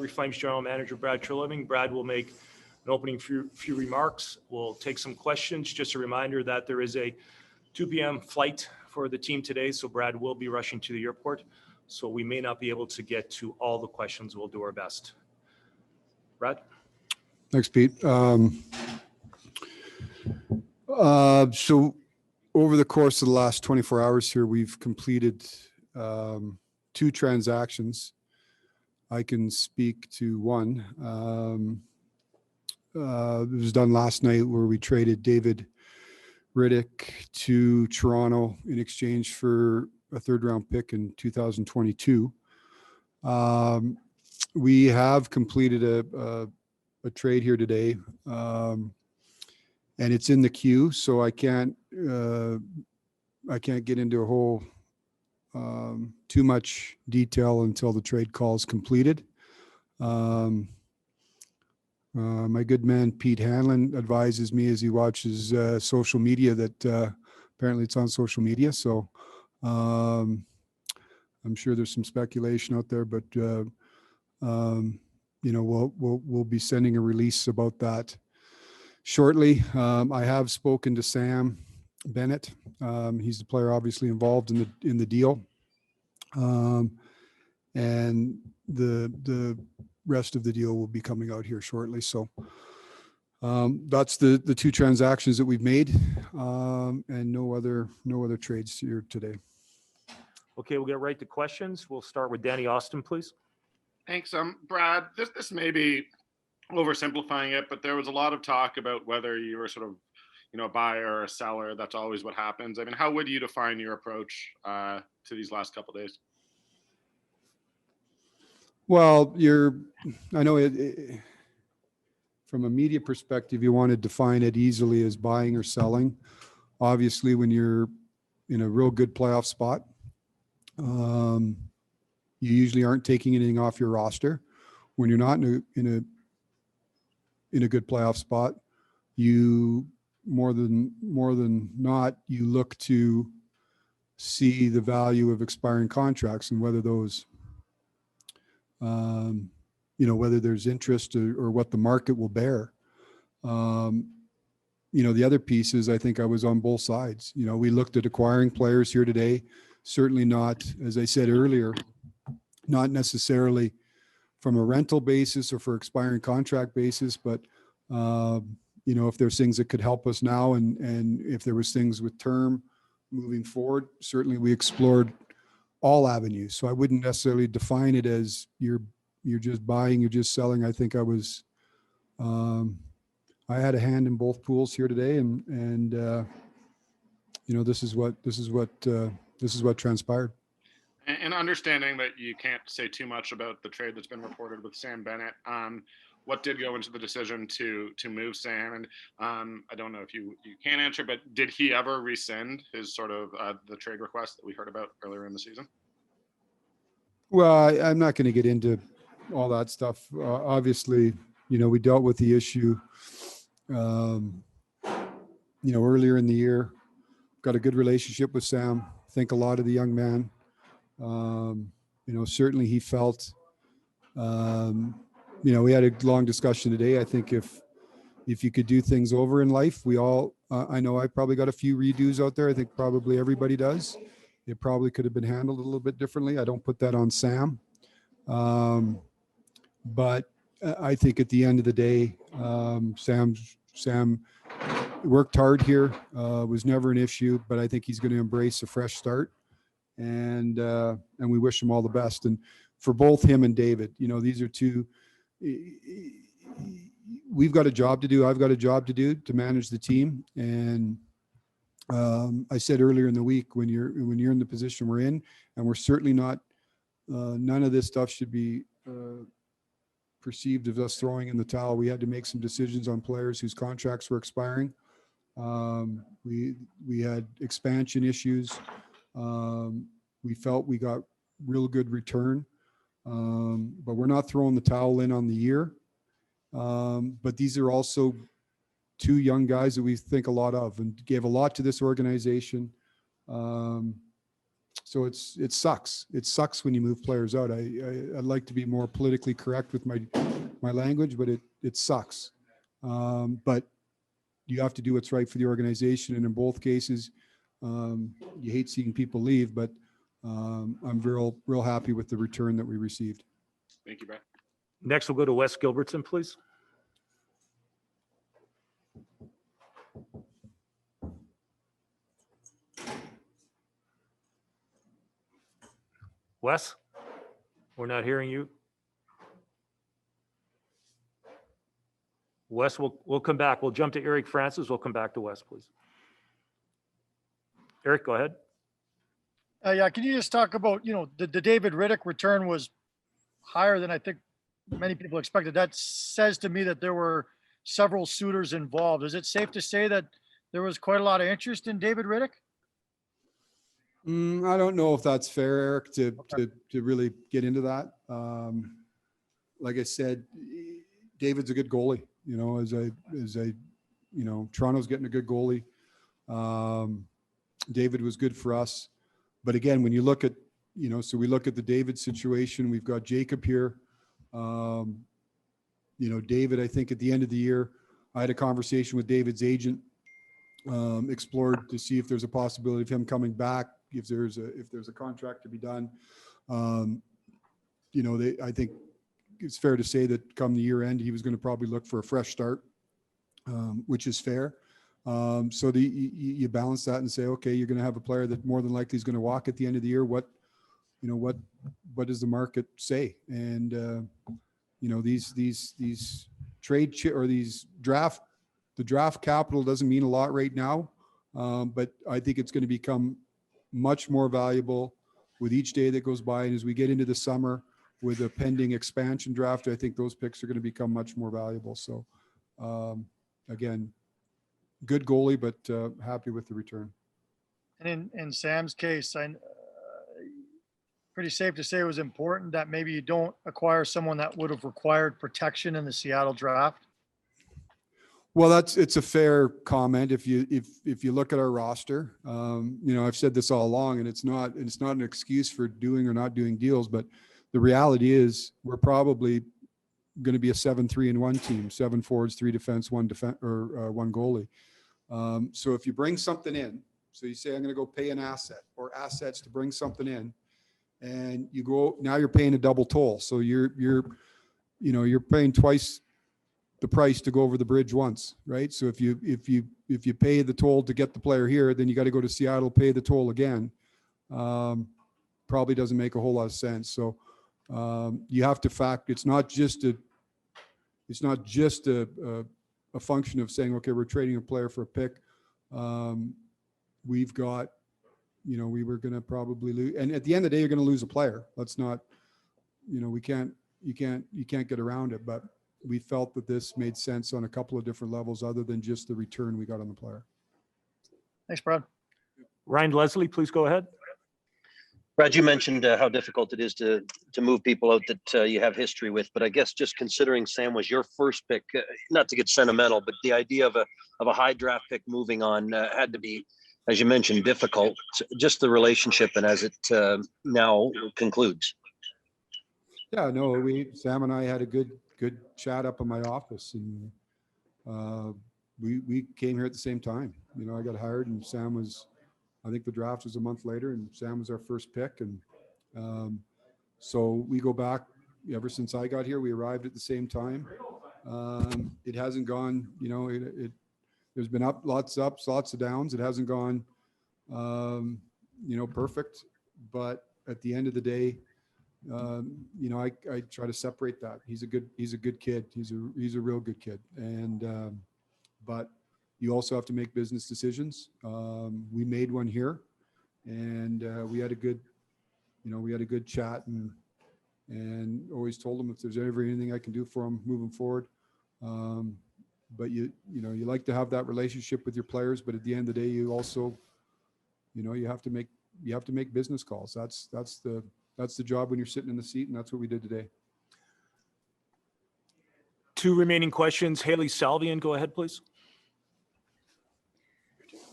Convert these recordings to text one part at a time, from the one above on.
Calgary Flames General Manager Brad Treliving. Brad will make an opening few remarks. We'll take some questions. Just a reminder that there is a 2 p.m. flight for the team today, so Brad will be rushing to the airport. So we may not be able to get to all the questions. We'll do our best. Brad? Thanks, Pete. So over the course of the last 24 hours here, we've completed 2 transactions. I can speak to one. It was done last night where we traded David Riddick to Toronto in exchange for a 3rd-round pick in 2022. We have completed a trade here today, and it's in the queue, so I can't get into a whole too much detail until the trade call is completed. My good man Pete Hanlon advises me as he watches social media that apparently it's on social media, so I'm sure there's some speculation out there, but we'll be sending a release about that shortly. I have spoken to Sam Bennett. He's the player obviously involved in the deal, and the rest of the deal will be coming out here shortly. So that's the 2 transactions that we've made, and no other trades here today. Okay, we'll get right to questions. We'll start with Danny Austin, please. Thanks. Brad, this may be oversimplifying it, but there was a lot of talk about whether you were sort of, a buyer or a seller. That's always what happens. I mean, how would you define your approach to these last couple of days? Well, I know from a media perspective, you want to define it easily as buying or selling. Obviously, when you're in a real good playoff spot, you usually aren't taking anything off your roster. When you're not in a good playoff spot, you more than not, you look to see the value of expiring contracts and whether those whether there's interest or what the market will bear. The other piece is I think I was on both sides. We looked at acquiring players here today, certainly not, as I said earlier, not necessarily from a rental basis or for expiring contract basis, but if there's things that could help us now and if there was things with term moving forward, certainly we explored all avenues. So I wouldn't necessarily define it as you're just buying, you're just selling. I think I was, I had a hand in both pools here today, and this is what transpired. And understanding that you can't say too much about the trade that's been reported with Sam Bennett, what did go into the decision to move Sam? And I don't know if you can answer, but did he ever rescind his sort of the trade request that we heard about earlier in the season? Well, I'm not going to get into all that stuff. Obviously, we dealt with the issue, earlier in the year. Got a good relationship with Sam. Think a lot of the young man. Certainly he felt, we had a long discussion today. I think if you could do things over in life, we all, I know I probably got a few redos out there. I think probably everybody does. It probably could have been handled a little bit differently. I don't put that on Sam. But I think at the end of the day, Sam worked hard here, was never an issue, but I think he's going to embrace a fresh start. And we wish him all the best. And for both him and David, these are two, we've got a job to do. I've got a job to do to manage the team. And I said earlier in the week, when you're in the position we're in, and we're certainly not, none of this stuff should be perceived as us throwing in the towel. We had to make some decisions on players whose contracts were expiring. We had expansion issues. We felt we got real good return, but we're not throwing the towel in on the year. But these are also two young guys that we think a lot of and gave a lot to this organization. So it sucks. It sucks when you move players out. I'd like to be more politically correct with my language, but it sucks. But you have to do what's right for the organization. And in both cases, you hate seeing people leave, but I'm real happy with the return that we received. Thank you, Brad. Next, we'll go to Wes Gilbertson, please. Wes, we're not hearing you. Wes, we'll come back. We'll jump to Eric Francis. We'll come back to Wes, please. Eric, go ahead. Yeah, can you just talk about, the David Riddick return was higher than I think many people expected. That says to me that there were several suitors involved. Is it safe to say that there was quite a lot of interest in David Riddick? I don't know if that's fair, Eric, to really get into that. Like I said, David's a good goalie. Toronto's getting a good goalie. David was good for us. But again, when you look at, so we look at the David situation, we've got Jacob here. David, I think at the end of the year, I had a conversation with David's agent, explored to see if there's a possibility of him coming back, if there's a contract to be done. I think it's fair to say that come the year end, he was going to probably look for a fresh start, which is fair. So you balance that and say, okay, you're going to have a player that more than likely is going to walk at the end of the year. What does the market say? And these trade or these the draft capital doesn't mean a lot right now, but I think it's going to become much more valuable with each day that goes by. And as we get into the summer with a pending expansion draft, I think those picks are going to become much more valuable. So again, good goalie, but happy with the return. And in Sam's case, pretty safe to say it was important that maybe you don't acquire someone that would have required protection in the Seattle draft. Well, it's a fair comment. If you look at our roster, I've said this all along, and it's not an excuse for doing or not doing deals, but the reality is we're probably going to be a 7-3-1 team, 7 forwards, 3 defense, 1 goalie. So if you bring something in, so you say, I'm going to go pay an asset or assets to bring something in, and you go, now you're paying a double toll. So you're paying twice the price to go over the bridge once, right? So if you pay the toll to get the player here, then you got to go to Seattle, pay the toll again. Probably doesn't make a whole lot of sense. So you have to factor. It's not just a function of saying, okay, we're trading a player for a pick. We've got, we were going to probably lose, and at the end of the day, you're going to lose a player. Let's not, you can't get around it, but we felt that this made sense on a couple of different levels other than just the return we got on the player. Thanks, Brad. Ryan Leslie, please go ahead. Brad, you mentioned how difficult it is to move people out that you have history with, but I guess just considering Sam was your first pick, not to get sentimental, but the idea of a high draft pick moving on had to be, as you mentioned, difficult. Just the relationship and as it now concludes. Yeah, no, Sam and I had a good chat up in my office, and we came here at the same time. I got hired, and Sam was, I think the draft was a month later, and Sam was our first pick. And so we go back ever since I got here. We arrived at the same time. It hasn't gone, there's been lots of ups, lots of downs. It hasn't gone, perfect. But at the end of the day, I try to separate that. He's a good kid. He's a real good kid. And, but you also have to make business decisions. We made one here, and we had a good chat, and always told him if there's ever anything I can do for him moving forward. But you like to have that relationship with your players, but at the end of the day, you also, you have to make business calls. That's the job when you're sitting in the seat, and that's what we did today. 2 remaining questions. Haley Salvian, go ahead, please.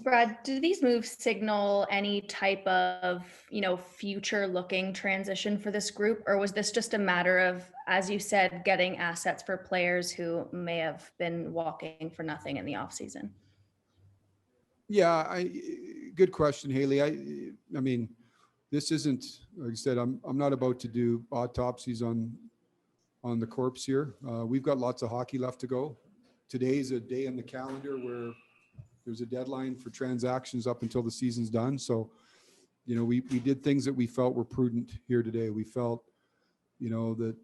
Brad, do these moves signal any type of, future looking transition for this group? Or was this just a matter of, as you said, getting assets for players who may have been walking for nothing in the offseason? Yeah, good question, Haley. I mean, this isn't, like I said, I'm not about to do autopsies on the corpse here. We've got lots of hockey left to go. Today's a day in the calendar where there's a deadline for transactions up until the season's done. So, we did things that we felt were prudent here today. We felt, that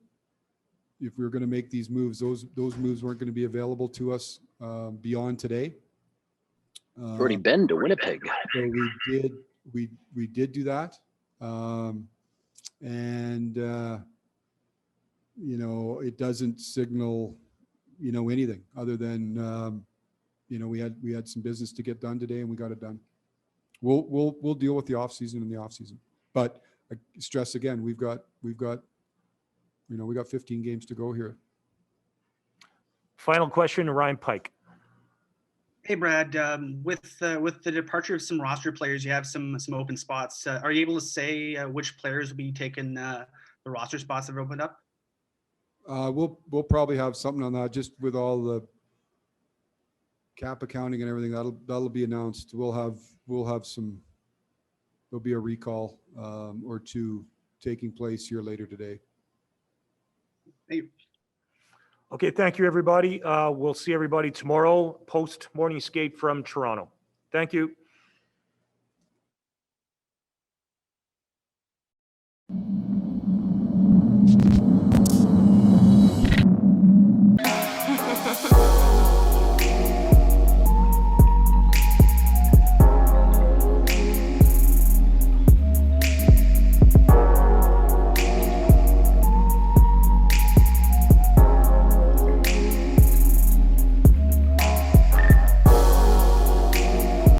if we were going to make these moves, those moves weren't going to be available to us beyond today. Already been to Winnipeg. So we did do that. It doesn't signal, anything other than, we had some business to get done today and we got it done. We'll deal with the off season in the off season, but I stress again, we've got 15 games to go here. Final question, Ryan Pike. Hey, Brad, with the departure of some roster players, you have some open spots. Are you able to say which players will be taking the roster spots that have opened up? We'll probably have something on that, just with all the cap accounting and everything. That'll be announced. We'll have some. There'll be a recall or two taking place here later today. Hey. Okay, thank you, everybody. We'll see everybody tomorrow post morning skate from Toronto. Thank you.